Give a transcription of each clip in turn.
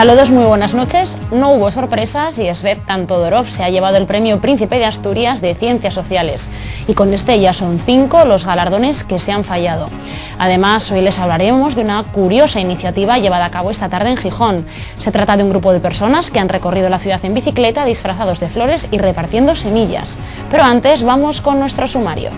Saludos, muy buenas noches. No hubo sorpresas y Svetlana Todorov se ha llevado el premio Príncipe de Asturias de Ciencias Sociales. Y con este ya son 5 los galardones que se han fallado. Además, hoy les hablaremos de una curiosa iniciativa llevada a cabo esta tarde en Gijón. Se trata de un grupo de personas que han recorrido la ciudad en bicicleta disfrazados de flores y repartiendo semillas. Pero antes vamos con nuestro sumario.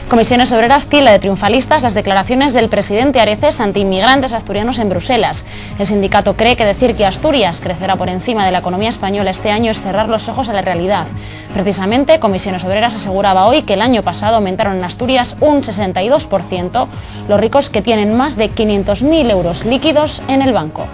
Comisiones Obreras tilda de triunfalistas las declaraciones del presidente Areces ante inmigrantes asturianos en Bruselas. El sindicato cree que decir que Asturias crecerá por encima de la economía española este año es cerrar los ojos a la realidad. Precisamente, Comisiones Obreras aseguraba hoy que el año pasado aumentaron en Asturias un 62% los ricos que tienen más de 500.000 euros líquidos en el banco.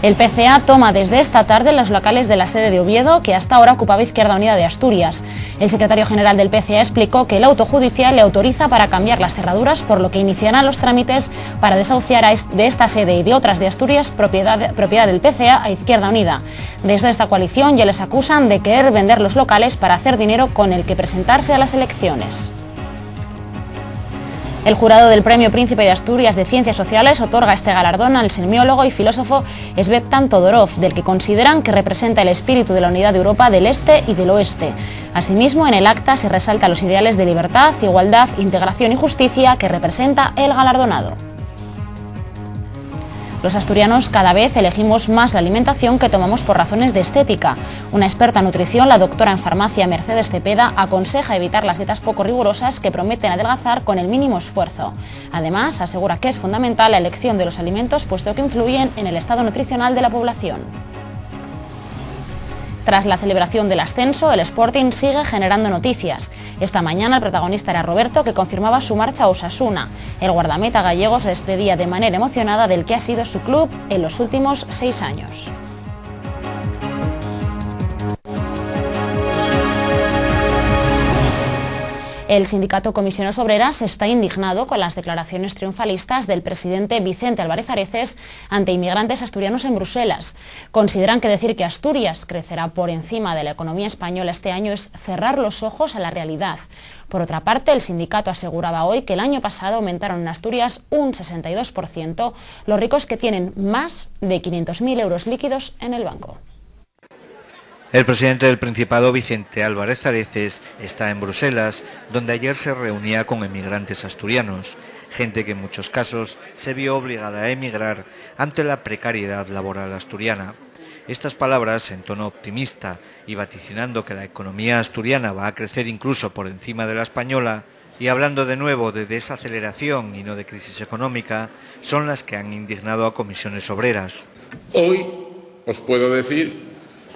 El PCA toma desde esta tarde los locales de la sede de Oviedo, que hasta ahora ocupaba Izquierda Unida de Asturias. El secretario general del PCA explicó que el auto judicial le autoriza para cambiar las cerraduras, por lo que iniciarán los trámites para desahuciar de esta sede y de otras de Asturias propiedad del PCA a Izquierda Unida. Desde esta coalición ya les acusan de querer vender los locales para hacer dinero con el que presentarse a las elecciones. El jurado del Premio Príncipe de Asturias de Ciencias Sociales otorga este galardón al semiólogo y filósofo Svetlana Todorov, del que consideran que representa el espíritu de la unidad de Europa del Este y del Oeste. Asimismo, en el acta se resaltan los ideales de libertad, igualdad, integración y justicia que representa el galardonado. Los asturianos cada vez elegimos más la alimentación que tomamos por razones de estética. Una experta en nutrición, la doctora en farmacia Mercedes Cepeda, aconseja evitar las dietas poco rigurosas que prometen adelgazar con el mínimo esfuerzo. Además, asegura que es fundamental la elección de los alimentos, puesto que influyen en el estado nutricional de la población. Tras la celebración del ascenso, el Sporting sigue generando noticias. Esta mañana el protagonista era Roberto, que confirmaba su marcha a Osasuna. El guardameta gallego se despedía de manera emocionada del que ha sido su club en los últimos 6 años. El sindicato Comisiones Obreras está indignado con las declaraciones triunfalistas del presidente Vicente Álvarez Areces ante inmigrantes asturianos en Bruselas. Consideran que decir que Asturias crecerá por encima de la economía española este año es cerrar los ojos a la realidad. Por otra parte, el sindicato aseguraba hoy que el año pasado aumentaron en Asturias un 62% los ricos que tienen más de 500.000 euros líquidos en el banco. El presidente del Principado, Vicente Álvarez Areces, está en Bruselas, donde ayer se reunía con emigrantes asturianos, gente que en muchos casos se vio obligada a emigrar ante la precariedad laboral asturiana. Estas palabras, en tono optimista y vaticinando que la economía asturiana va a crecer incluso por encima de la española, y hablando de nuevo de desaceleración y no de crisis económica, son las que han indignado a Comisiones Obreras. Hoy os puedo decir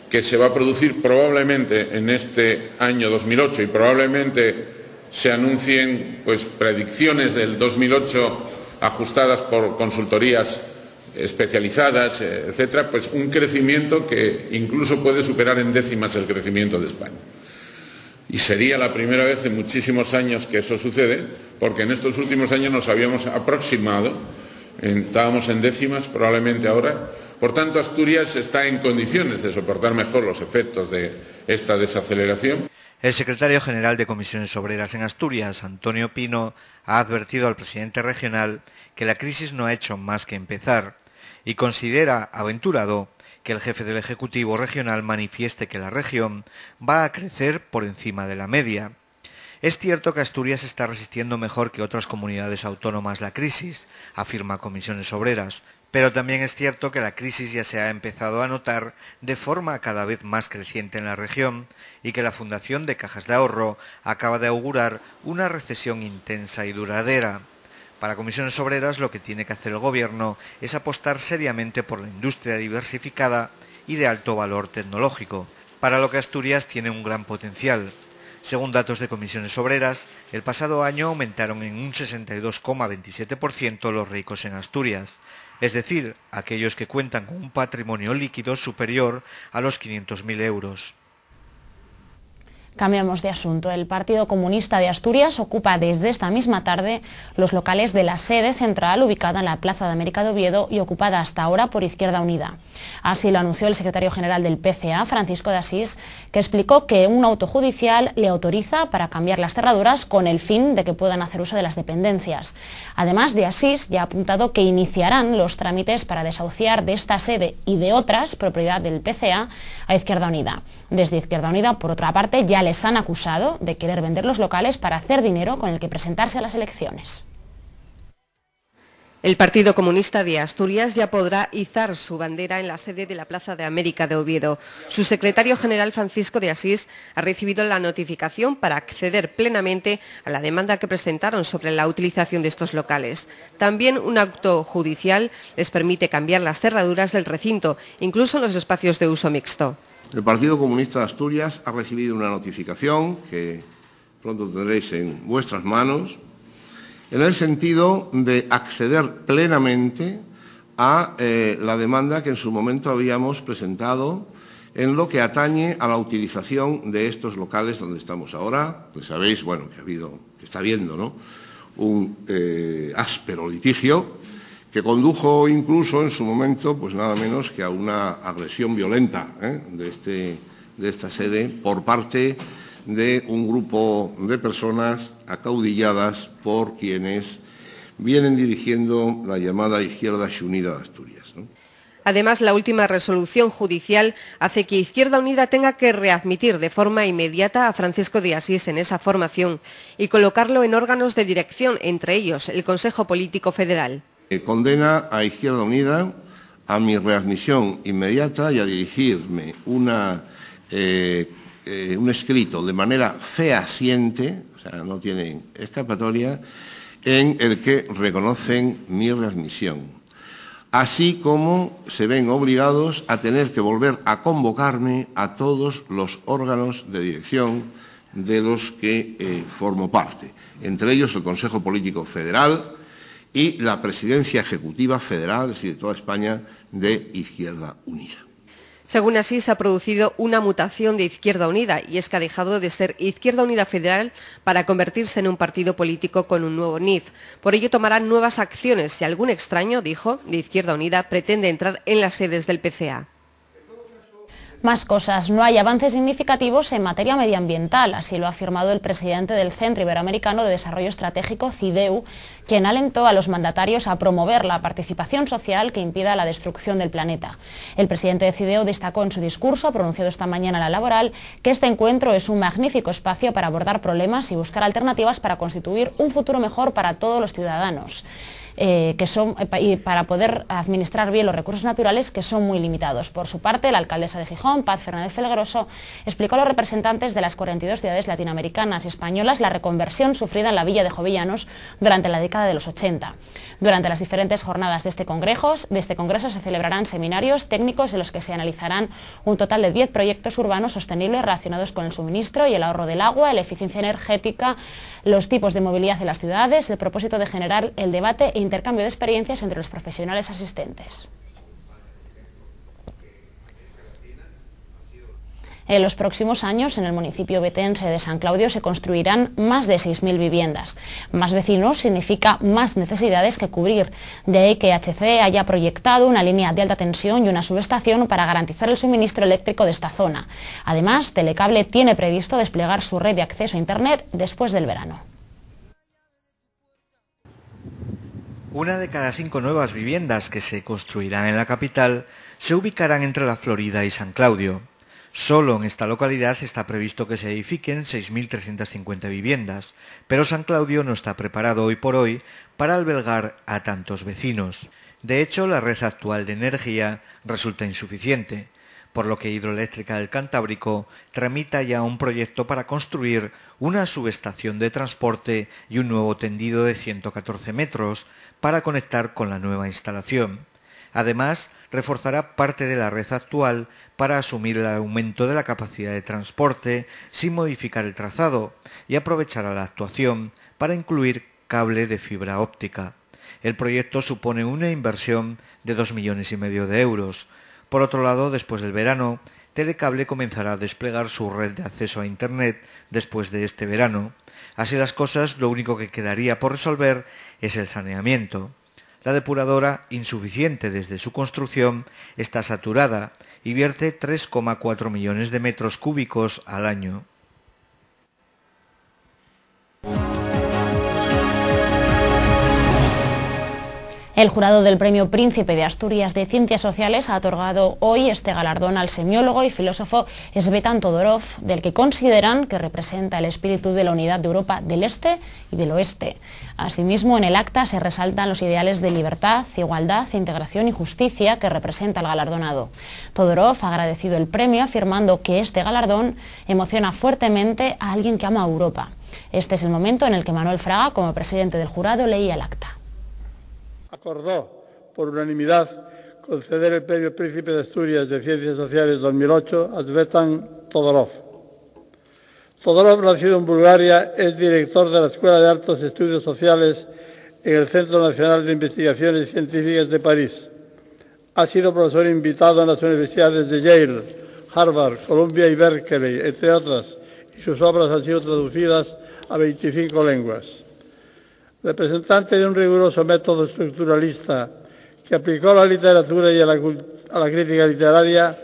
que se va a producir probablemente en este año 2008 y probablemente se anuncien predicciones del 2008 ajustadas por consultorías especializadas, etcétera, un crecimiento que incluso puede superar en décimas el crecimiento de España. Y sería la primera vez en muchísimos años que eso sucede, porque en estos últimos años nos habíamos aproximado, estábamos en décimas, probablemente ahora. Por tanto, Asturias está en condiciones de soportar mejor los efectos de esta desaceleración. El secretario general de Comisiones Obreras en Asturias, Antonio Pino, ha advertido al presidente regional que la crisis no ha hecho más que empezar y considera aventurado que el jefe del Ejecutivo regional manifieste que la región va a crecer por encima de la media. Es cierto que Asturias está resistiendo mejor que otras comunidades autónomas la crisis, afirma Comisiones Obreras, pero también es cierto que la crisis ya se ha empezado a notar de forma cada vez más creciente en la región y que la Fundación de Cajas de Ahorro acaba de augurar una recesión intensa y duradera. Para Comisiones Obreras lo que tiene que hacer el Gobierno es apostar seriamente por la industria diversificada y de alto valor tecnológico, para lo que Asturias tiene un gran potencial. Según datos de Comisiones Obreras, el pasado año aumentaron en un 62,27% los ricos en Asturias, es decir, aquellos que cuentan con un patrimonio líquido superior a los 500.000 euros. Cambiamos de asunto. El Partido Comunista de Asturias ocupa desde esta misma tarde los locales de la sede central ubicada en la Plaza de América de Oviedo y ocupada hasta ahora por Izquierda Unida. Así lo anunció el secretario general del PCA, Francisco de Asís, que explicó que un auto judicial le autoriza para cambiar las cerraduras con el fin de que puedan hacer uso de las dependencias. Además, de Asís ya ha apuntado que iniciarán los trámites para desahuciar de esta sede y de otras propiedad del PCA a Izquierda Unida. Desde Izquierda Unida, por otra parte, ya les han acusado de querer vender los locales para hacer dinero con el que presentarse a las elecciones. El Partido Comunista de Asturias ya podrá izar su bandera en la sede de la Plaza de América de Oviedo. Su secretario general, Francisco de Asís, ha recibido la notificación para acceder plenamente a la demanda que presentaron sobre la utilización de estos locales. También un acto judicial les permite cambiar las cerraduras del recinto, incluso en los espacios de uso mixto. El Partido Comunista de Asturias ha recibido una notificación que pronto tendréis en vuestras manos, en el sentido de acceder plenamente a la demanda que en su momento habíamos presentado en lo que atañe a la utilización de estos locales donde estamos ahora. Pues sabéis, bueno, que está habiendo, ¿no?, un áspero litigio que condujo incluso en su momento, pues nada menos que a una agresión violenta de esta sede por parte de un grupo de personas acaudilladas por quienes vienen dirigiendo la llamada Izquierda Unida de Asturias, ¿no? Además, la última resolución judicial hace que Izquierda Unida tenga que readmitir de forma inmediata a Francisco de Asís en esa formación y colocarlo en órganos de dirección, entre ellos el Consejo Político Federal. Condena a Izquierda Unida a mi readmisión inmediata y a dirigirme un escrito de manera fehaciente, o sea, no tienen escapatoria, en el que reconocen mi readmisión, así como se ven obligados a tener que volver a convocarme a todos los órganos de dirección de los que formo parte, entre ellos el Consejo Político Federal y la Presidencia Ejecutiva Federal, es decir, de toda España, de Izquierda Unida. Según Asís, se ha producido una mutación de Izquierda Unida y es que ha dejado de ser Izquierda Unida Federal para convertirse en un partido político con un nuevo NIF. Por ello tomarán nuevas acciones si algún extraño, dijo, de Izquierda Unida pretende entrar en las sedes del PCA. Más cosas. No hay avances significativos en materia medioambiental, así lo ha afirmado el presidente del Centro Iberoamericano de Desarrollo Estratégico, CIDEU, quien alentó a los mandatarios a promover la participación social que impida la destrucción del planeta. El presidente de CIDEU destacó en su discurso, pronunciado esta mañana en La Laboral, que este encuentro es un magnífico espacio para abordar problemas y buscar alternativas para constituir un futuro mejor para todos los ciudadanos. Y para poder administrar bien los recursos naturales que son muy limitados. Por su parte, la alcaldesa de Gijón, Paz Fernández Felgueroso, explicó a los representantes de las 42 ciudades latinoamericanas y españolas la reconversión sufrida en la villa de Jovellanos durante la década de los 80. Durante las diferentes jornadas de este congreso se celebrarán seminarios técnicos en los que se analizarán un total de 10 proyectos urbanos sostenibles relacionados con el suministro y el ahorro del agua, la eficiencia energética, los tipos de movilidad en las ciudades, el propósito de generar el debate e intercambio de experiencias entre los profesionales asistentes. En los próximos años, en el municipio betense de San Claudio se construirán más de 6.000 viviendas. Más vecinos significa más necesidades que cubrir. De ahí que HC haya proyectado una línea de alta tensión y una subestación para garantizar el suministro eléctrico de esta zona. Además, Telecable tiene previsto desplegar su red de acceso a Internet después del verano. Una de cada 5 nuevas viviendas que se construirán en la capital se ubicarán entre La Florida y San Claudio. Solo en esta localidad está previsto que se edifiquen 6.350 viviendas, pero San Claudio no está preparado hoy por hoy para albergar a tantos vecinos. De hecho, la red actual de energía resulta insuficiente, por lo que Hidroeléctrica del Cantábrico tramita ya un proyecto para construir una subestación de transporte y un nuevo tendido de 114 metros para conectar con la nueva instalación. Además, reforzará parte de la red actual para asumir el aumento de la capacidad de transporte sin modificar el trazado y aprovechará la actuación para incluir cable de fibra óptica. El proyecto supone una inversión de 2,5 millones de euros. Por otro lado, después del verano, Telecable comenzará a desplegar su red de acceso a Internet después de este verano. Así las cosas, lo único que quedaría por resolver es el saneamiento. La depuradora, insuficiente desde su construcción, está saturada y vierte 3,4 millones de metros cúbicos al año. El jurado del Premio Príncipe de Asturias de Ciencias Sociales ha otorgado hoy este galardón al semiólogo y filósofo Svetan Todorov, del que consideran que representa el espíritu de la unidad de Europa del Este y del Oeste. Asimismo, en el acta se resaltan los ideales de libertad, igualdad, integración y justicia que representa el galardonado. Todorov ha agradecido el premio, afirmando que este galardón emociona fuertemente a alguien que ama a Europa. Este es el momento en el que Manuel Fraga, como presidente del jurado, leía el acta. Acordó por unanimidad conceder el Premio Príncipe de Asturias de Ciencias Sociales 2008 a Svetan Todorov. Todorov, nacido en Bulgaria, es director de la Escuela de Altos Estudios Sociales en el Centro Nacional de Investigaciones Científicas de París. Ha sido profesor invitado en las universidades de Yale, Harvard, Columbia y Berkeley, entre otras, y sus obras han sido traducidas a 25 lenguas. Representante de un riguroso método estructuralista que aplicó a la literatura y a la crítica literaria,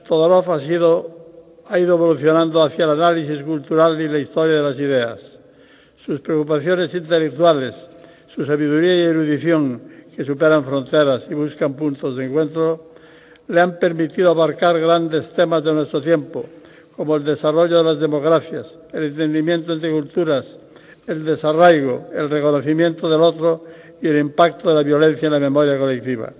Todorov ha ido evolucionando hacia el análisis cultural y la historia de las ideas. Sus preocupaciones intelectuales, su sabiduría y erudición, que superan fronteras y buscan puntos de encuentro, le han permitido abarcar grandes temas de nuestro tiempo, como el desarrollo de las democracias, el entendimiento entre culturas, el desarraigo, el reconocimiento del otro y el impacto de la violencia en la memoria colectiva.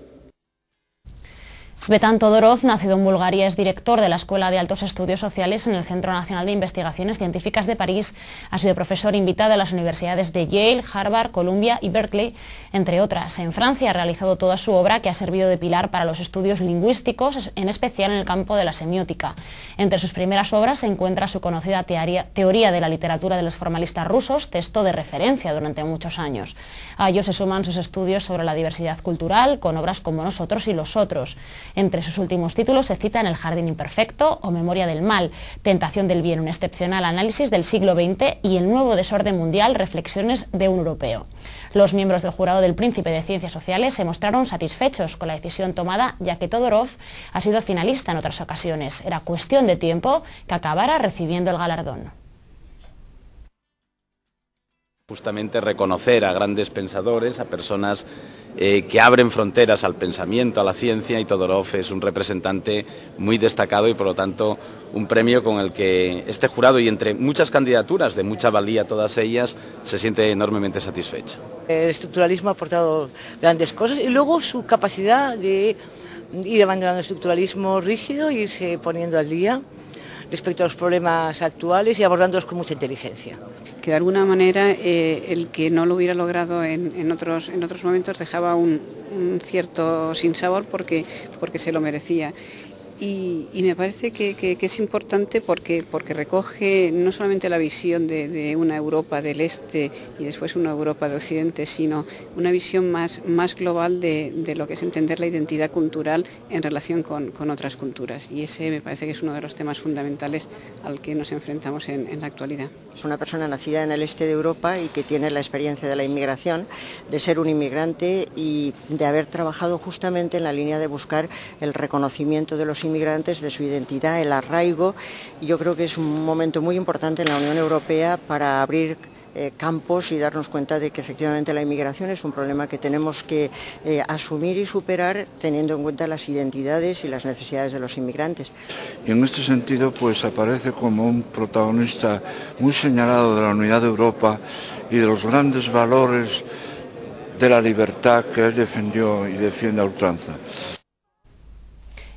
Svetan Todorov, nacido en Bulgaria, es director de la Escuela de Altos Estudios Sociales en el Centro Nacional de Investigaciones Científicas de París. Ha sido profesor invitado en las universidades de Yale, Harvard, Columbia y Berkeley, entre otras. En Francia ha realizado toda su obra, que ha servido de pilar para los estudios lingüísticos, en especial en el campo de la semiótica. Entre sus primeras obras se encuentra su conocida Teoría de la literatura de los formalistas rusos, texto de referencia durante muchos años. A ello se suman sus estudios sobre la diversidad cultural, con obras como Nosotros y los otros. Entre sus últimos títulos se citan El jardín imperfecto o Memoria del mal, Tentación del bien, un excepcional análisis del siglo XX y El nuevo desorden mundial, reflexiones de un europeo. Los miembros del jurado del Príncipe de Ciencias Sociales se mostraron satisfechos con la decisión tomada, ya que Todorov ha sido finalista en otras ocasiones. Era cuestión de tiempo que acabara recibiendo el galardón. Justamente reconocer a grandes pensadores, a personas que abren fronteras al pensamiento, a la ciencia, y Todorov es un representante muy destacado y por lo tanto un premio con el que este jurado, y entre muchas candidaturas de mucha valía todas ellas, se siente enormemente satisfecho. El estructuralismo ha aportado grandes cosas y luego su capacidad de ir abandonando el estructuralismo rígido e irse poniendo al día respecto a los problemas actuales y abordándolos con mucha inteligencia. Que de alguna manera el que no lo hubiera logrado en otros momentos dejaba un cierto sinsabor porque se lo merecía. Y me parece que es importante porque recoge no solamente la visión de una Europa del Este y después una Europa de Occidente, sino una visión más global de lo que es entender la identidad cultural en relación con otras culturas. Y ese me parece que es uno de los temas fundamentales al que nos enfrentamos en la actualidad. Es una persona nacida en el este de Europa y que tiene la experiencia de la inmigración, de ser un inmigrante y de haber trabajado justamente en la línea de buscar el reconocimiento de los inmigrantes, de su identidad, el arraigo. Y yo creo que es un momento muy importante en la Unión Europea para abrir campos y darnos cuenta de que efectivamente la inmigración es un problema que tenemos que asumir y superar teniendo en cuenta las identidades y las necesidades de los inmigrantes. Y en este sentido pues aparece como un protagonista muy señalado de la unidad de Europa y de los grandes valores de la libertad que él defendió y defiende a ultranza.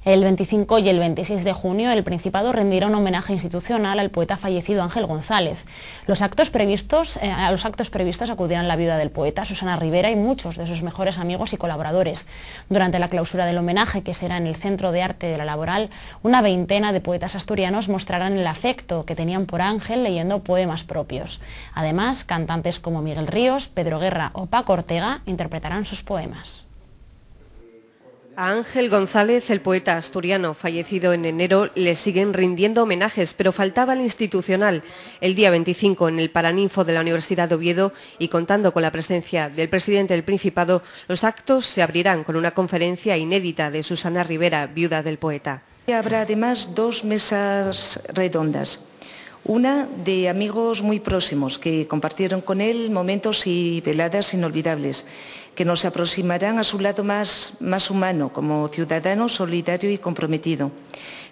El 25 y el 26 de junio el Principado rendirá un homenaje institucional al poeta fallecido Ángel González. A los actos previstos acudirán la viuda del poeta, Susana Rivera, y muchos de sus mejores amigos y colaboradores. Durante la clausura del homenaje, que será en el Centro de Arte de la Laboral, una veintena de poetas asturianos mostrarán el afecto que tenían por Ángel leyendo poemas propios. Además, cantantes como Miguel Ríos, Pedro Guerra o Paco Ortega interpretarán sus poemas. A Ángel González, el poeta asturiano fallecido en enero, le siguen rindiendo homenajes, pero faltaba el institucional. El día 25 en el Paraninfo de la Universidad de Oviedo y contando con la presencia del presidente del Principado, los actos se abrirán con una conferencia inédita de Susana Rivera, viuda del poeta. Habrá además 2 mesas redondas. Una de amigos muy próximos que compartieron con él momentos y veladas inolvidables, que nos aproximarán a su lado más humano, como ciudadano solidario y comprometido.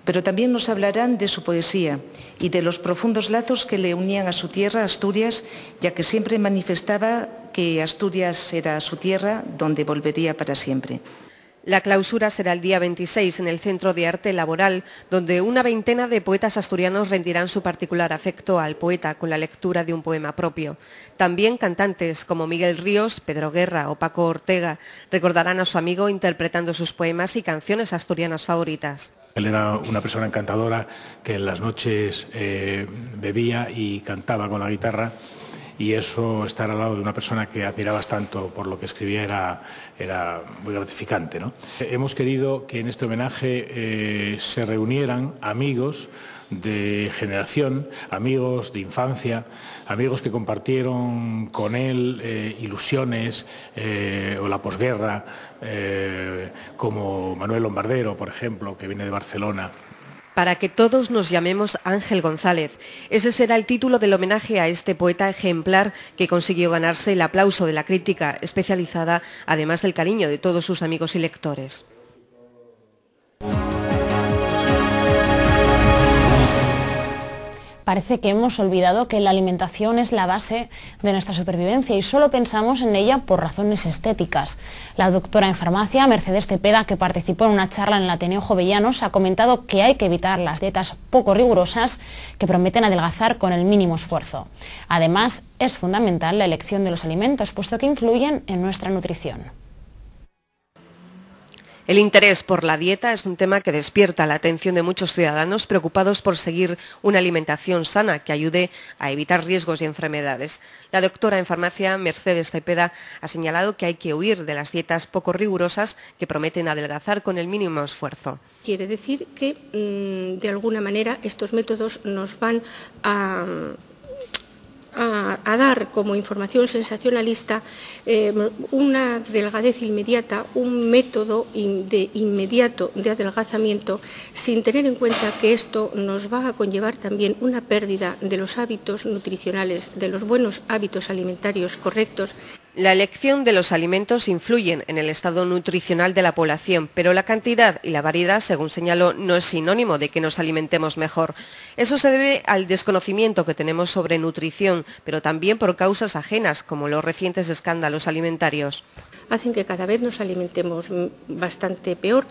Pero también nos hablarán de su poesía y de los profundos lazos que le unían a su tierra, Asturias, ya que siempre manifestaba que Asturias era su tierra, donde volvería para siempre. La clausura será el día 26 en el Centro de Arte Laboral, donde una veintena de poetas asturianos rendirán su particular afecto al poeta con la lectura de un poema propio. También cantantes como Miguel Ríos, Pedro Guerra o Paco Ortega recordarán a su amigo interpretando sus poemas y canciones asturianas favoritas. Él era una persona encantadora que en las noches bebía y cantaba con la guitarra. Y eso, estar al lado de una persona que admirabas tanto por lo que escribía, era muy gratificante, ¿no? Hemos querido que en este homenaje se reunieran amigos de generación, amigos de infancia, amigos que compartieron con él ilusiones o la posguerra, como Manuel Lombardero, por ejemplo, que viene de Barcelona. Para que todos nos llamemos Ángel González. Ese será el título del homenaje a este poeta ejemplar que consiguió ganarse el aplauso de la crítica especializada, además del cariño de todos sus amigos y lectores. Parece que hemos olvidado que la alimentación es la base de nuestra supervivencia y solo pensamos en ella por razones estéticas. La doctora en farmacia, Mercedes Cepeda, que participó en una charla en el Ateneo Jovellanos, ha comentado que hay que evitar las dietas poco rigurosas que prometen adelgazar con el mínimo esfuerzo. Además, es fundamental la elección de los alimentos, puesto que influyen en nuestra nutrición. El interés por la dieta es un tema que despierta la atención de muchos ciudadanos preocupados por seguir una alimentación sana que ayude a evitar riesgos y enfermedades. La doctora en farmacia, Mercedes Cepeda, ha señalado que hay que huir de las dietas poco rigurosas que prometen adelgazar con el mínimo esfuerzo. Quiere decir que, de alguna manera, estos métodos nos van a dar como información sensacionalista una delgadez inmediata, un método inmediato de adelgazamiento, sin tener en cuenta que esto nos va a conllevar también una pérdida de los hábitos nutricionales, de los buenos hábitos alimentarios correctos. La elección de los alimentos influyen en el estado nutricional de la población, pero la cantidad y la variedad, según señaló, no es sinónimo de que nos alimentemos mejor. Eso se debe al desconocimiento que tenemos sobre nutrición, pero también por causas ajenas, como los recientes escándalos alimentarios. Hacen que cada vez nos alimentemos bastante peor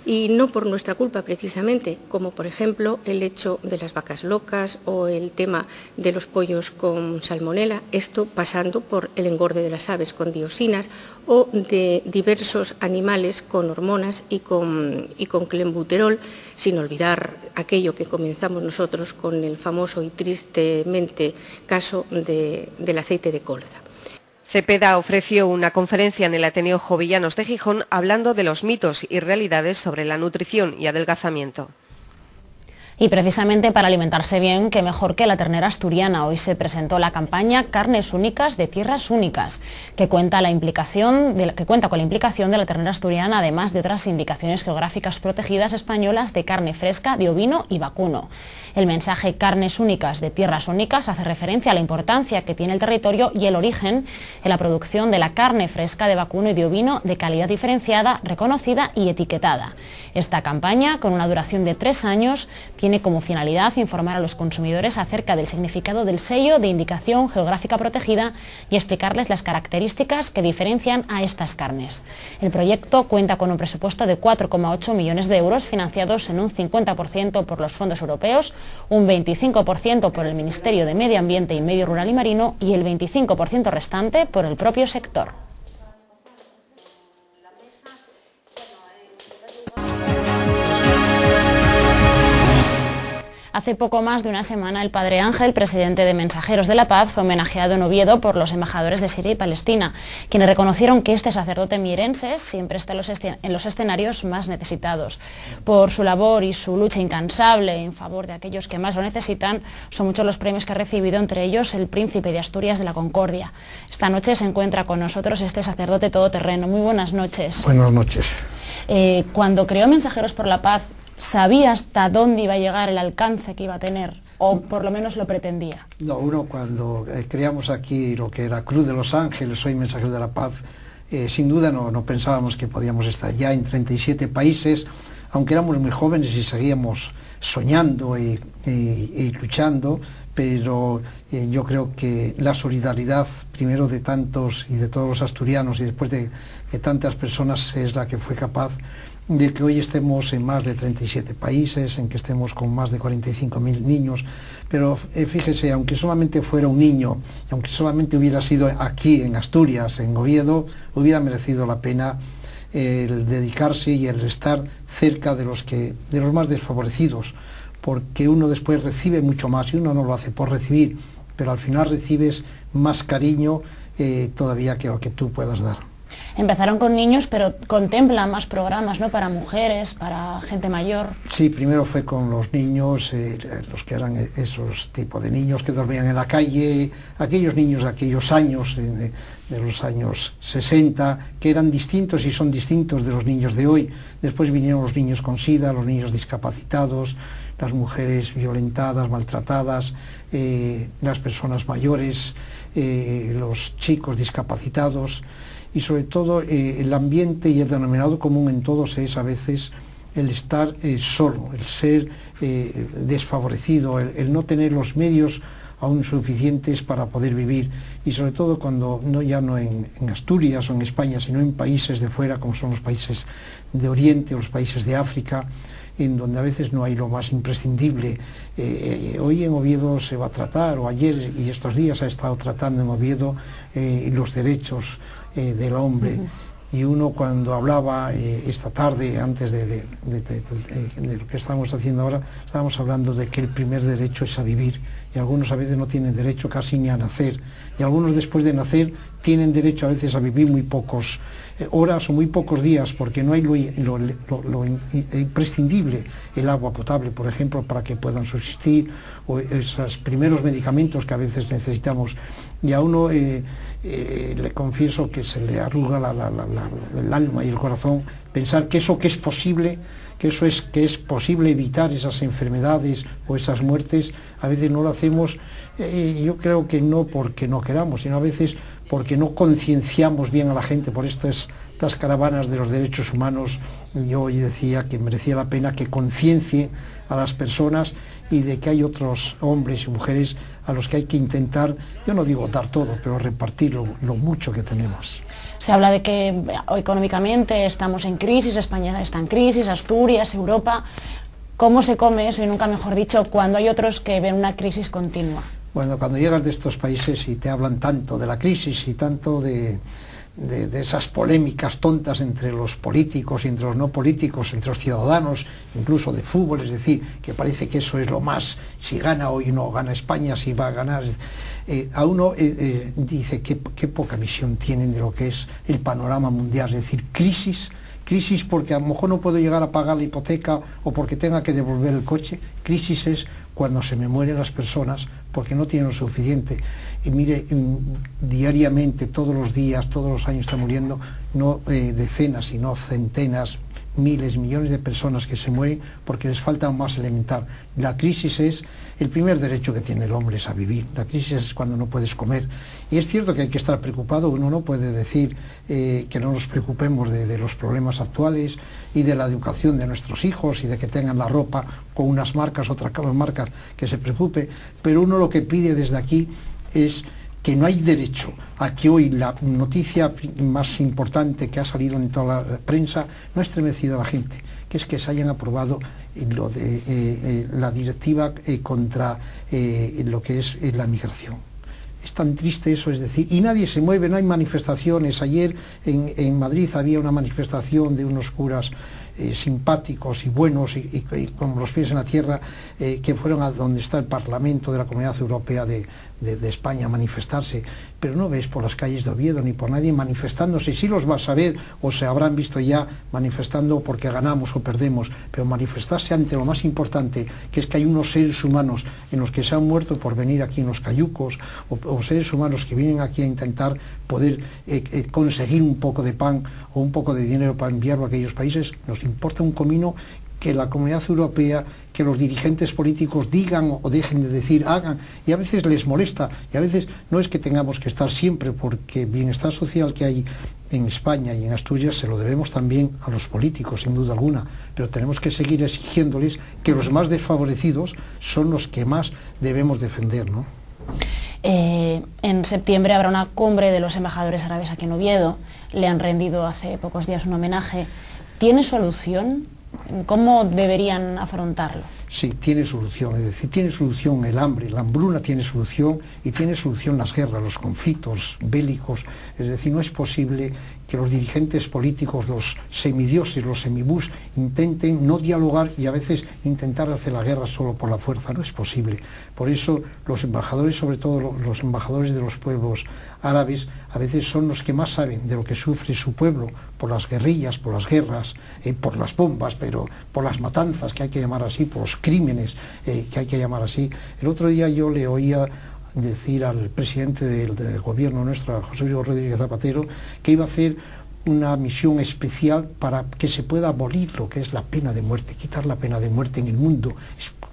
y no por nuestra culpa precisamente, como por ejemplo el hecho de las vacas locas o el tema de los pollos con salmonela, esto pasando por el engorde de las aves con dioxinas o de diversos animales con hormonas y con clenbuterol, sin olvidar aquello que comenzamos nosotros con el famoso y tristemente caso del aceite de colza. Cepeda ofreció una conferencia en el Ateneo Jovellanos de Gijón hablando de los mitos y realidades sobre la nutrición y adelgazamiento. Y precisamente para alimentarse bien, qué mejor que la ternera asturiana. Hoy se presentó la campaña Carnes Únicas de Tierras Únicas, que cuenta con la implicación de la ternera asturiana, además de otras indicaciones geográficas protegidas españolas de carne fresca de ovino y vacuno. El mensaje Carnes Únicas de Tierras Únicas hace referencia a la importancia que tiene el territorio y el origen en la producción de la carne fresca de vacuno y de ovino de calidad diferenciada, reconocida y etiquetada. Esta campaña, con una duración de 3 años, tiene como finalidad informar a los consumidores acerca del significado del sello de indicación geográfica protegida y explicarles las características que diferencian a estas carnes. El proyecto cuenta con un presupuesto de 4,8 millones de euros financiados en un 50% por los fondos europeos, un 25% por el Ministerio de Medio Ambiente y Medio Rural y Marino y el 25% restante por el propio sector. Hace poco más de una semana el padre Ángel, presidente de Mensajeros de la Paz, fue homenajeado en Oviedo por los embajadores de Siria y Palestina, quienes reconocieron que este sacerdote mierense siempre está en los escenarios más necesitados. Por su labor y su lucha incansable en favor de aquellos que más lo necesitan, son muchos los premios que ha recibido, entre ellos el Príncipe de Asturias de la Concordia. Esta noche se encuentra con nosotros este sacerdote todoterreno. Muy buenas noches. Buenas noches. Cuando creó Mensajeros por la Paz, ¿sabía hasta dónde iba a llegar, el alcance que iba a tener? ¿O por lo menos lo pretendía? No, uno cuando creamos aquí lo que era Cruz de los Ángeles, hoy Mensajeros de la Paz, sin duda no pensábamos que podíamos estar ya en 37 países, aunque éramos muy jóvenes y seguíamos soñando y luchando, pero yo creo que la solidaridad, primero de tantos y de todos los asturianos y después de tantas personas, es la que fue capaz de que hoy estemos en más de 37 países, en que estemos con más de 45.000 niños, pero fíjese, aunque solamente fuera un niño, aunque solamente hubiera sido aquí en Asturias, en Oviedo, hubiera merecido la pena el dedicarse y el estar cerca de los más desfavorecidos, porque uno después recibe mucho más, y uno no lo hace por recibir, pero al final recibes más cariño todavía que lo que tú puedas dar. Empezaron con niños, pero contemplan más programas, ¿no?, para mujeres, para gente mayor. Sí, primero fue con los niños, los que eran esos tipos de niños que dormían en la calle, aquellos niños de aquellos años, de los años 60, que eran distintos y son distintos de los niños de hoy. Después vinieron los niños con SIDA, los niños discapacitados, las mujeres violentadas, maltratadas, las personas mayores, los chicos discapacitados, y sobre todo el ambiente y el denominador común en todos es a veces el estar solo, el ser desfavorecido, el no tener los medios aún suficientes para poder vivir, y sobre todo cuando ya no en Asturias o en España, sino en países de fuera, como son los países de Oriente o los países de África, en donde a veces no hay lo más imprescindible. Hoy en Oviedo se va a tratar, o ayer y estos días ha estado tratando en Oviedo los derechos del hombre, y uno cuando hablaba esta tarde, antes de lo que estamos haciendo ahora, estábamos hablando de que el primer derecho es a vivir, y algunos a veces no tienen derecho casi ni a nacer, y algunos después de nacer tienen derecho a veces a vivir muy pocos horas o muy pocos días, porque no hay lo imprescindible, el agua potable, por ejemplo, para que puedan subsistir, o esos primeros medicamentos que a veces necesitamos. Y a uno le confieso que se le arruga el alma y el corazón pensar que eso que es posible, que es posible evitar esas enfermedades o esas muertes, a veces no lo hacemos. Yo creo que no porque no queramos, sino a veces porque no concienciamos bien a la gente por estas caravanas de los derechos humanos. Yo hoy decía que merecía la pena que conciencie a las personas, y de que hay otros hombres y mujeres a los que hay que intentar, yo no digo dar todo, pero repartir lo mucho que tenemos. Se habla de que económicamente estamos en crisis, España está en crisis, Asturias, Europa. ¿Cómo se come eso, y nunca mejor dicho, cuando hay otros que ven una crisis continua? Bueno, cuando llegas de estos países y te hablan tanto de la crisis y tanto de esas polémicas tontas entre los políticos y entre los no políticos, entre los ciudadanos, incluso de fútbol, es decir, que parece que eso es lo más, si gana hoy no gana España, si va a ganar, a uno dice qué poca visión tienen de lo que es el panorama mundial, es decir, crisis porque a lo mejor no puedo llegar a pagar la hipoteca o porque tenga que devolver el coche. Crisis es cuando se me mueren las personas porque no tienen lo suficiente. Y mire, diariamente, todos los días, todos los años están muriendo no decenas, sino centenas, miles, millones de personas que se mueren porque les falta más elemental. La crisis es el primer derecho que tiene el hombre, es a vivir. La crisis es cuando no puedes comer. Y es cierto que hay que estar preocupado. Uno no puede decir que no nos preocupemos de los problemas actuales y de la educación de nuestros hijos y de que tengan la ropa con unas marcas, otras marcas, que se preocupe, pero uno lo que pide desde aquí es que no hay derecho a que hoy la noticia más importante que ha salido en toda la prensa no ha estremecido a la gente, que es que se hayan aprobado lo de la directiva contra lo que es la migración. Es tan triste eso, es decir, y nadie se mueve, no hay manifestaciones. Ayer en Madrid había una manifestación de unos curas simpáticos y buenos y con los pies en la tierra, que fueron a donde está el Parlamento de la Comunidad Europea de España a manifestarse, pero no ves por las calles de Oviedo ni por nadie manifestándose. Sí los vas a ver o se habrán visto ya manifestando porque ganamos o perdemos, pero manifestarse ante lo más importante, que es que hay unos seres humanos en los que se han muerto por venir aquí en los cayucos, o seres humanos que vienen aquí a intentar poder conseguir un poco de pan o un poco de dinero para enviarlo a aquellos países. Nos importa un comino que la Comunidad Europea, que los dirigentes políticos digan o dejen de decir, hagan, y a veces les molesta, y a veces no es que tengamos que estar siempre, porque bienestar social que hay en España y en Asturias se lo debemos también a los políticos, sin duda alguna, pero tenemos que seguir exigiéndoles que los más desfavorecidos son los que más debemos defender, ¿no? En septiembre habrá una cumbre de los embajadores árabes aquí en Oviedo, le han rendido hace pocos días un homenaje. ¿Tiene solución? ¿Cómo deberían afrontarlo? Sí, tiene solución, es decir, tiene solución el hambre, la hambruna tiene solución, y tiene solución las guerras, los conflictos bélicos. Es decir, no es posible que los dirigentes políticos, los semidioses, los semibús, intenten no dialogar y a veces intentar hacer la guerra solo por la fuerza. No es posible. Por eso los embajadores, sobre todo los embajadores de los pueblos árabes, a veces son los que más saben de lo que sufre su pueblo por las guerrillas, por las guerras, por las bombas, pero por las matanzas, que hay que llamar así, por los crímenes, que hay que llamar así. El otro día yo le oía decir al presidente del gobierno nuestro, José Luis Rodríguez Zapatero, que iba a hacer una misión especial para que se pueda abolir lo que es la pena de muerte, quitar la pena de muerte en el mundo.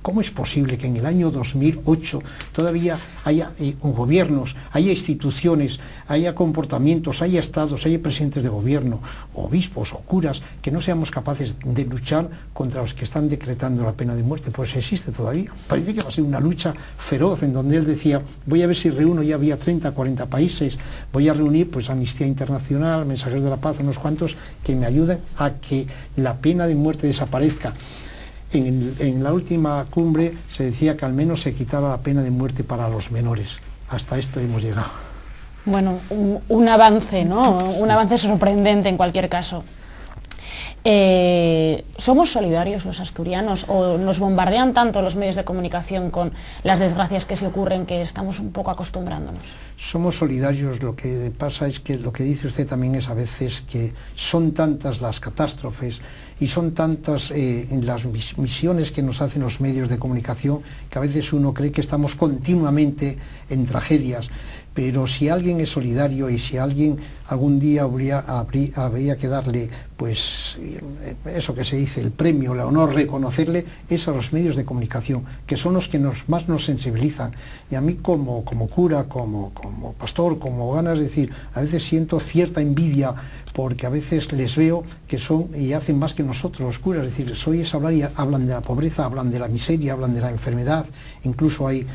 ¿Cómo es posible que en el año 2008 todavía haya gobiernos, haya instituciones, haya comportamientos, haya estados, haya presidentes de gobierno, obispos o curas, que no seamos capaces de luchar contra los que están decretando la pena de muerte? Pues existe todavía. Parece que va a ser una lucha feroz, en donde él decía, voy a ver si reúno, ya había 30, 40 países, voy a reunir pues Amnistía Internacional, Mensajeros de la Paz, unos cuantos que me ayuden a que la pena de muerte desaparezca. En la última cumbre se decía que al menos se quitara la pena de muerte para los menores. Hasta esto hemos llegado. Bueno, un avance, ¿no? Un avance sorprendente en cualquier caso. ¿Somos solidarios los asturianos o nos bombardean tanto los medios de comunicación con las desgracias que se ocurren que estamos un poco acostumbrándonos? Somos solidarios. Lo que pasa es que lo que dice usted también es a veces que son tantas las catástrofes y son tantas las misiones que nos hacen los medios de comunicación que a veces uno cree que estamos continuamente en tragedias. Pero si alguien es solidario y si alguien algún día habría que darle, pues, eso que se dice, el premio, el honor, reconocerle, es a los medios de comunicación, que son los que más nos sensibilizan. Y a mí como cura, como pastor, como ganas de decir, a veces siento cierta envidia, porque a veces les veo que son y hacen más que nosotros los curas. Es decir, oyes hablar y hablan de la pobreza, hablan de la miseria, hablan de la enfermedad. Incluso hay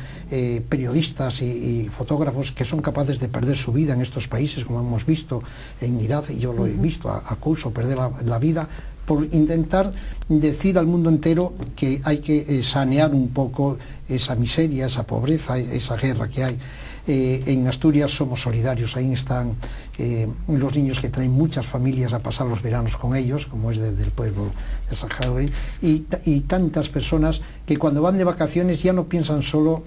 periodistas y fotógrafos que son capaces de perder su vida en estos países, como hemos visto en Irak, y yo lo he visto a Couso perder la vida por intentar decir al mundo entero que hay que sanear un poco esa miseria, esa pobreza, esa guerra que hay. En Asturias somos solidarios, ahí están los niños que traen muchas familias a pasar los veranos con ellos, como es del pueblo de Saharaui, y tantas personas que cuando van de vacaciones ya no piensan solo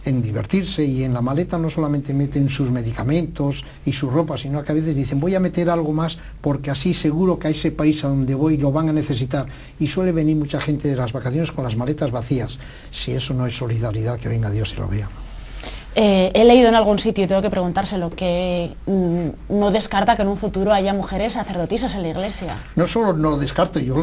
en divertirse, y en la maleta no solamente meten sus medicamentos y su ropa, sino que a veces dicen, voy a meter algo más porque así seguro que a ese país a donde voy lo van a necesitar. Y suele venir mucha gente de las vacaciones con las maletas vacías. Si eso no es solidaridad, que venga Dios y lo vea. He leído en algún sitio, y tengo que preguntárselo, que no descarta que en un futuro haya mujeres sacerdotisas en la Iglesia. No solo no lo descarto, yo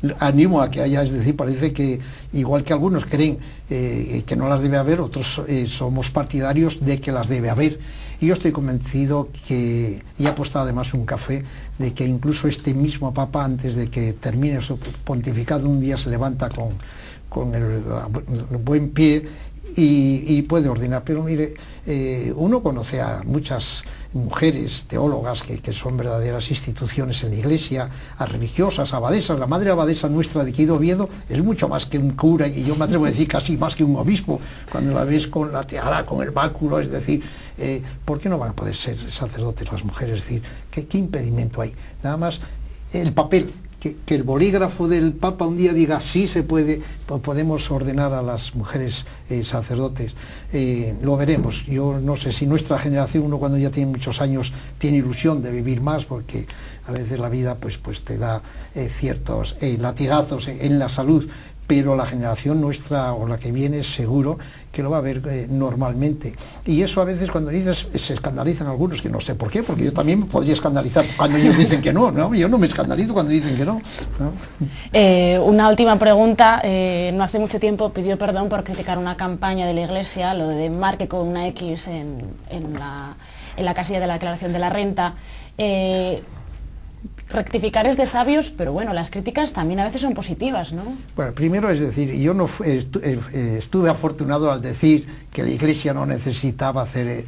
lo animo a que haya. Es decir, parece que igual que algunos creen que no las debe haber, otros somos partidarios de que las debe haber. Y yo estoy convencido que, y he apostado además un café, de que incluso este mismo Papa, antes de que termine su pontificado, un día se levanta con el buen pie y puede ordenar. Pero mire, uno conoce a muchas mujeres teólogas que son verdaderas instituciones en la Iglesia, a religiosas, abadesas. La madre abadesa nuestra de aquí de Oviedo es mucho más que un cura, y yo me atrevo a decir casi más que un obispo, cuando la ves con la tiara, con el báculo. Es decir, ¿por qué no van a poder ser sacerdotes las mujeres? Es decir, ¿qué impedimento hay? Nada más el papel que el bolígrafo del Papa un día diga sí se puede, podemos ordenar a las mujeres sacerdotes. Lo veremos. Yo no sé si nuestra generación, uno cuando ya tiene muchos años tiene ilusión de vivir más, porque a veces la vida pues te da ciertos latigazos en la salud, pero la generación nuestra o la que viene seguro que lo va a ver normalmente. Y eso a veces cuando dices, se escandalizan algunos, que no sé por qué, porque yo también me podría escandalizar cuando ellos dicen que no, ¿no? Yo no me escandalizo cuando dicen que no, ¿no? Una última pregunta. No hace mucho tiempo pidió perdón por criticar una campaña de la Iglesia, lo de marque con una X en la casilla de la declaración de la renta. Rectificar es de sabios, pero bueno, las críticas también a veces son positivas, ¿no? Bueno, primero es decir, yo no estuve afortunado al decir que la Iglesia no necesitaba hacer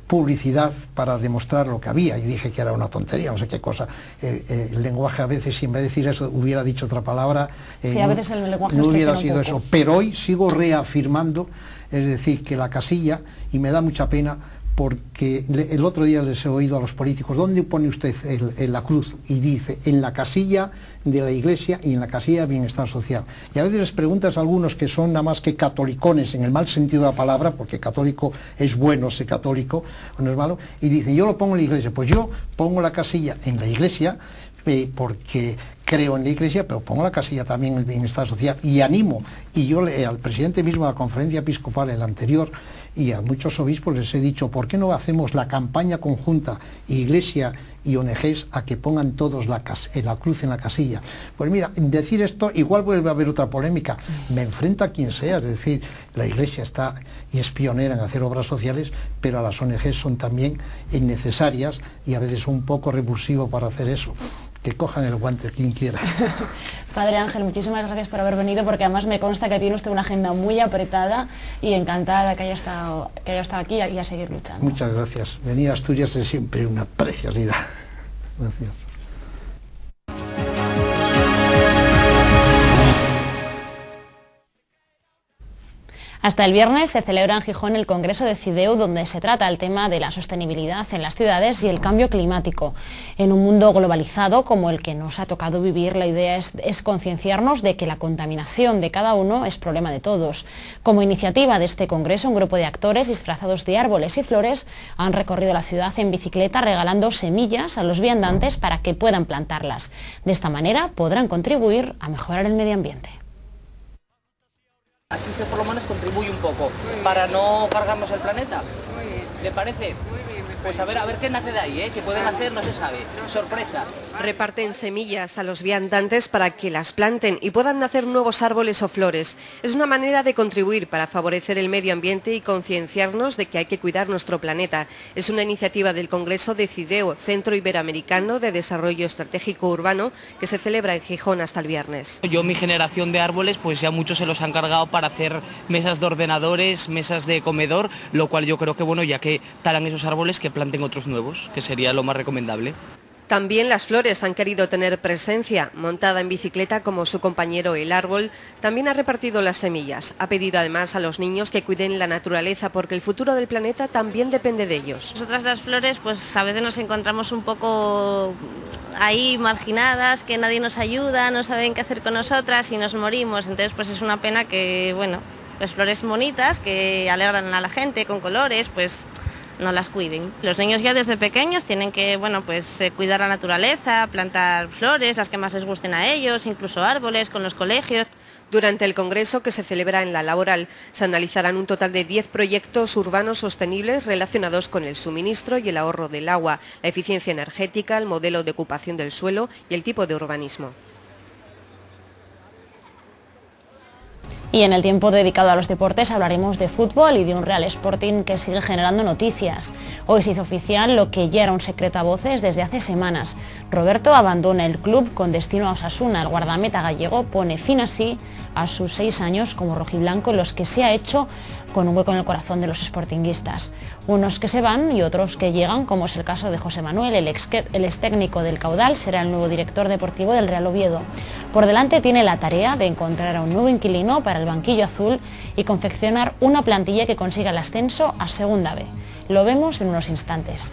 publicidad para demostrar lo que había, y dije que era una tontería, no sé qué cosa. El lenguaje a veces, si en vez de decir eso hubiera dicho otra palabra, sí, a veces el lenguaje no hubiera sido eso. Pero hoy sigo reafirmando, es decir, que la casilla, y me da mucha pena, porque el otro día les he oído a los políticos, ¿dónde pone usted la cruz? Y dice, en la casilla de la Iglesia y en la casilla de Bienestar Social. Y a veces les preguntas a algunos que son nada más que catolicones, en el mal sentido de la palabra, porque católico es bueno ser católico, no es malo, y dicen, yo lo pongo en la Iglesia. Pues yo pongo la casilla en la Iglesia, porque creo en la Iglesia, pero pongo la casilla también en el Bienestar Social, y animo, y yo al presidente mismo de la Conferencia Episcopal, el anterior, y a muchos obispos les he dicho, ¿por qué no hacemos la campaña conjunta, Iglesia y ONGs, a que pongan todos la cruz en la casilla? Pues mira, decir esto, igual vuelve a haber otra polémica, me enfrenta a quien sea, es decir, la Iglesia está y es pionera en hacer obras sociales, pero a las ONGs son también necesarias, y a veces un poco repulsivo para hacer eso. Que cojan el guante quien quiera. Padre Ángel, muchísimas gracias por haber venido, porque además me consta que tiene usted una agenda muy apretada, y encantada que haya estado aquí y a seguir luchando. Muchas gracias. Venir a Asturias es siempre una preciosidad. Gracias. Hasta el viernes se celebra en Gijón el Congreso de CIDEU, donde se trata el tema de la sostenibilidad en las ciudades y el cambio climático. En un mundo globalizado como el que nos ha tocado vivir, la idea es concienciarnos de que la contaminación de cada uno es problema de todos. Como iniciativa de este Congreso, un grupo de actores disfrazados de árboles y flores han recorrido la ciudad en bicicleta regalando semillas a los viandantes para que puedan plantarlas. De esta manera podrán contribuir a mejorar el medio ambiente. Así usted por lo menos contribuye un poco para no cargarnos el planeta. Muy bien. ¿Le parece? Muy bien, me Pues a ver qué nace de ahí, ¿eh? Que pueden hacer, no se sabe. Sorpresa. Reparten semillas a los viandantes para que las planten y puedan nacer nuevos árboles o flores. Es una manera de contribuir para favorecer el medio ambiente y concienciarnos de que hay que cuidar nuestro planeta. Es una iniciativa del Congreso de CIDEU, Centro Iberoamericano de Desarrollo Estratégico Urbano, que se celebra en Gijón hasta el viernes. Yo mi generación de árboles, pues ya muchos se los han cargado para hacer mesas de ordenadores, mesas de comedor, lo cual yo creo que bueno, ya que talan esos árboles, que planten otros nuevos, que sería lo más recomendable. También las flores han querido tener presencia. Montada en bicicleta como su compañero el árbol, también ha repartido las semillas. Ha pedido además a los niños que cuiden la naturaleza porque el futuro del planeta también depende de ellos. Nosotras las flores pues a veces nos encontramos un poco ahí marginadas, que nadie nos ayuda, no saben qué hacer con nosotras y nos morimos. Entonces pues es una pena que, bueno, pues flores bonitas que alegran a la gente con colores, pues no las cuiden. Los niños ya desde pequeños tienen que, bueno, pues cuidar la naturaleza, plantar flores, las que más les gusten a ellos, incluso árboles con los colegios. Durante el Congreso, que se celebra en La Laboral, se analizarán un total de 10 proyectos urbanos sostenibles relacionados con el suministro y el ahorro del agua, la eficiencia energética, el modelo de ocupación del suelo y el tipo de urbanismo. Y en el tiempo dedicado a los deportes hablaremos de fútbol y de un Real Sporting que sigue generando noticias. Hoy se hizo oficial lo que ya era un secreto a voces desde hace semanas. Roberto abandona el club con destino a Osasuna. El guardameta gallego pone fin así a sus 6 años como rojiblanco, en los que se ha hecho con un hueco en el corazón de los sportinguistas. Unos que se van y otros que llegan, como es el caso de José Manuel, el ex técnico del Caudal, será el nuevo director deportivo del Real Oviedo. Por delante tiene la tarea de encontrar a un nuevo inquilino para el banquillo azul y confeccionar una plantilla que consiga el ascenso a Segunda B. Lo vemos en unos instantes.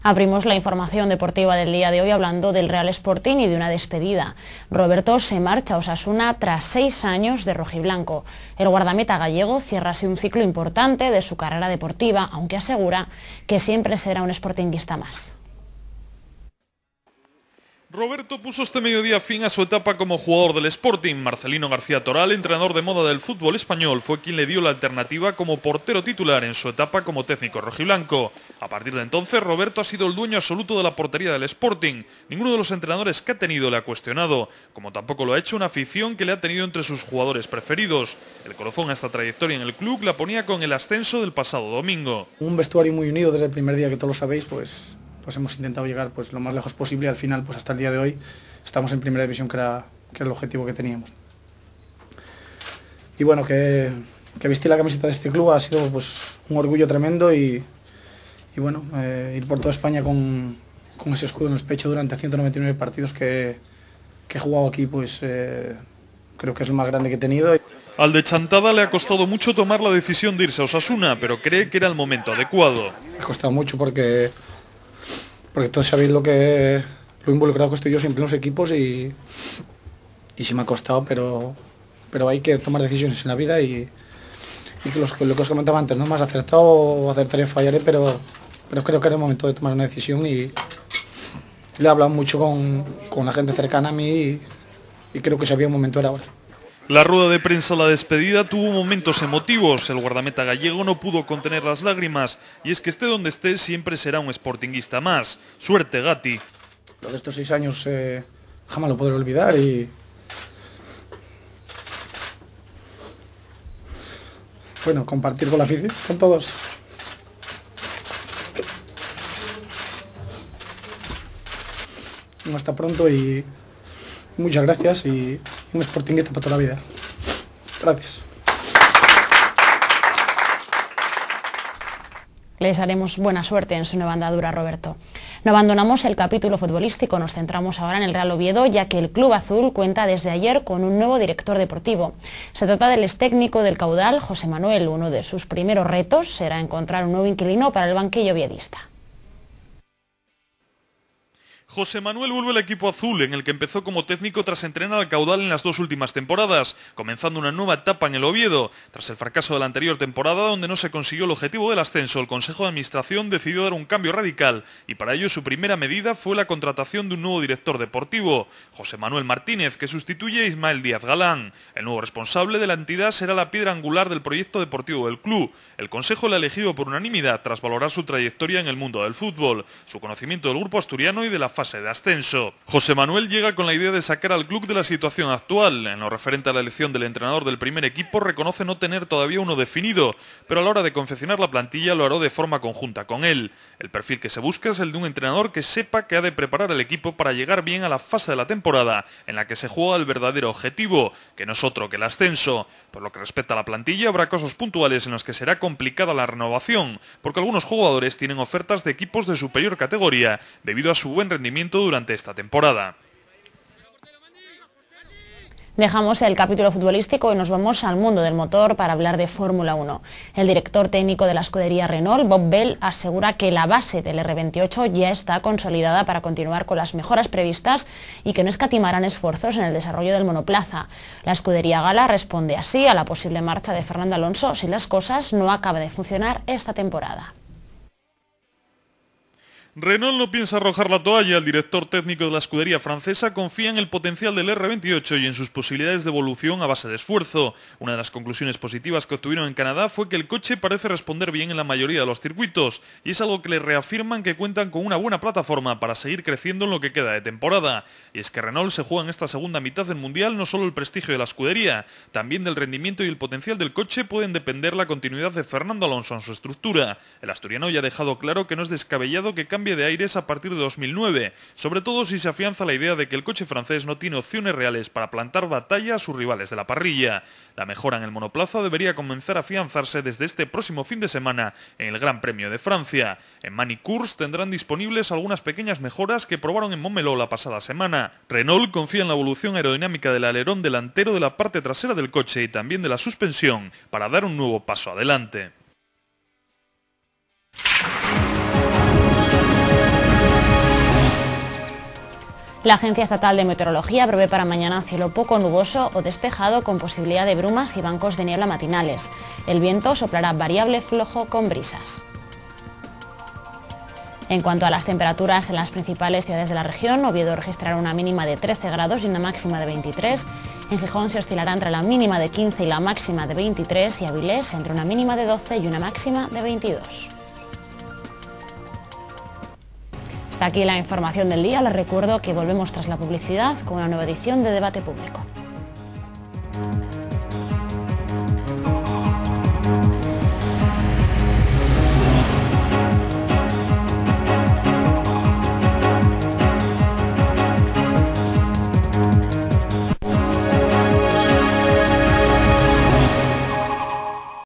Abrimos la información deportiva del día de hoy hablando del Real Sporting y de una despedida. Roberto se marcha a Osasuna tras 6 años de rojiblanco. El guardameta gallego cierra así un ciclo importante de su carrera deportiva, aunque asegura que siempre será un sportinguista más. Roberto puso este mediodía fin a su etapa como jugador del Sporting. Marcelino García Toral, entrenador de moda del fútbol español, fue quien le dio la alternativa como portero titular en su etapa como técnico rojiblanco. A partir de entonces, Roberto ha sido el dueño absoluto de la portería del Sporting. Ninguno de los entrenadores que ha tenido le ha cuestionado, como tampoco lo ha hecho una afición que le ha tenido entre sus jugadores preferidos. El colofón a esta trayectoria en el club la ponía con el ascenso del pasado domingo. Un vestuario muy unido desde el primer día, que todos lo sabéis, pues hemos intentado llegar lo más lejos posible y al final, hasta el día de hoy, estamos en primera división, que era el objetivo que teníamos. Y bueno, que vestir la camiseta de este club ha sido un orgullo tremendo y bueno, ir por toda España con ese escudo en el pecho durante 199 partidos que he jugado aquí, creo que es el más grande que he tenido. Al de Chantada le ha costado mucho tomar la decisión de irse a Osasuna, pero cree que era el momento adecuado. Me ha costado mucho porque todos sabéis lo involucrado que estoy yo siempre en los equipos y sí me ha costado, pero hay que tomar decisiones en la vida y lo que os comentaba antes, no más acertado, acertaré, fallaré, pero creo que era el momento de tomar una decisión y le he hablado mucho con la gente cercana a mí y creo que sabía un momento era ahora. La rueda de prensa a la despedida tuvo momentos emotivos. El guardameta gallego no pudo contener las lágrimas y es que esté donde esté siempre será un sportinguista más. Suerte, Gatti. Lo de estos 6 años jamás lo podré olvidar y bueno, compartir con la afición, con todos. Hasta pronto y muchas gracias y un sportinguista para toda la vida. Gracias. Le desearemos buena suerte en su nueva andadura, Roberto. No abandonamos el capítulo futbolístico, nos centramos ahora en el Real Oviedo, ya que el Club Azul cuenta desde ayer con un nuevo director deportivo. Se trata del extécnico del Caudal, José Manuel. Uno de sus primeros retos será encontrar un nuevo inquilino para el banquillo oviedista. José Manuel vuelve al equipo azul, en el que empezó como técnico tras entrenar al Caudal en las 2 últimas temporadas, comenzando una nueva etapa en el Oviedo. Tras el fracaso de la anterior temporada, donde no se consiguió el objetivo del ascenso, el Consejo de Administración decidió dar un cambio radical, y para ello su primera medida fue la contratación de un nuevo director deportivo, José Manuel Martínez, que sustituye a Ismael Díaz Galán. El nuevo responsable de la entidad será la piedra angular del proyecto deportivo del club. El Consejo le ha elegido por unanimidad tras valorar su trayectoria en el mundo del fútbol, su conocimiento del grupo asturiano y de la fase de ascenso. José Manuel llega con la idea de sacar al club de la situación actual. En lo referente a la elección del entrenador del primer equipo, reconoce no tener todavía uno definido, pero a la hora de confeccionar la plantilla lo hará de forma conjunta con él. El perfil que se busca es el de un entrenador que sepa que ha de preparar al equipo para llegar bien a la fase de la temporada, en la que se juega el verdadero objetivo, que no es otro que el ascenso. Por lo que respecta a la plantilla, habrá casos puntuales en los que será complicada la renovación, porque algunos jugadores tienen ofertas de equipos de superior categoría, debido a su buen rendimiento durante esta temporada. Dejamos el capítulo futbolístico y nos vamos al mundo del motor para hablar de Fórmula 1. El director técnico de la escudería Renault, Bob Bell, asegura que la base del R28 ya está consolidada para continuar con las mejoras previstas y que no escatimarán esfuerzos en el desarrollo del monoplaza. La escudería gala responde así a la posible marcha de Fernando Alonso si las cosas no acaban de funcionar esta temporada. Renault no piensa arrojar la toalla. El director técnico de la escudería francesa confía en el potencial del R28 y en sus posibilidades de evolución a base de esfuerzo. Una de las conclusiones positivas que obtuvieron en Canadá fue que el coche parece responder bien en la mayoría de los circuitos, y es algo que le reafirman que cuentan con una buena plataforma para seguir creciendo en lo que queda de temporada. Y es que Renault se juega en esta segunda mitad del Mundial no solo el prestigio de la escudería, también del rendimiento y el potencial del coche pueden depender la continuidad de Fernando Alonso en su estructura. El asturiano ya ha dejado claro que no es descabellado que cambie de aires a partir de 2009, sobre todo si se afianza la idea de que el coche francés no tiene opciones reales para plantar batalla a sus rivales de la parrilla. La mejora en el monoplaza debería comenzar a afianzarse desde este próximo fin de semana en el Gran Premio de Francia. En Manicours tendrán disponibles algunas pequeñas mejoras que probaron en Montmeló la pasada semana. Renault confía en la evolución aerodinámica del alerón delantero de la parte trasera del coche y también de la suspensión para dar un nuevo paso adelante. La Agencia Estatal de Meteorología prevé para mañana cielo poco nuboso o despejado con posibilidad de brumas y bancos de niebla matinales. El viento soplará variable flojo con brisas. En cuanto a las temperaturas en las principales ciudades de la región, Oviedo registrará una mínima de 13 grados y una máxima de 23. En Gijón se oscilará entre la mínima de 15 y la máxima de 23 y Avilés entre una mínima de 12 y una máxima de 22. Hasta aquí la información del día. Les recuerdo que volvemos tras la publicidad con una nueva edición de Debate Público.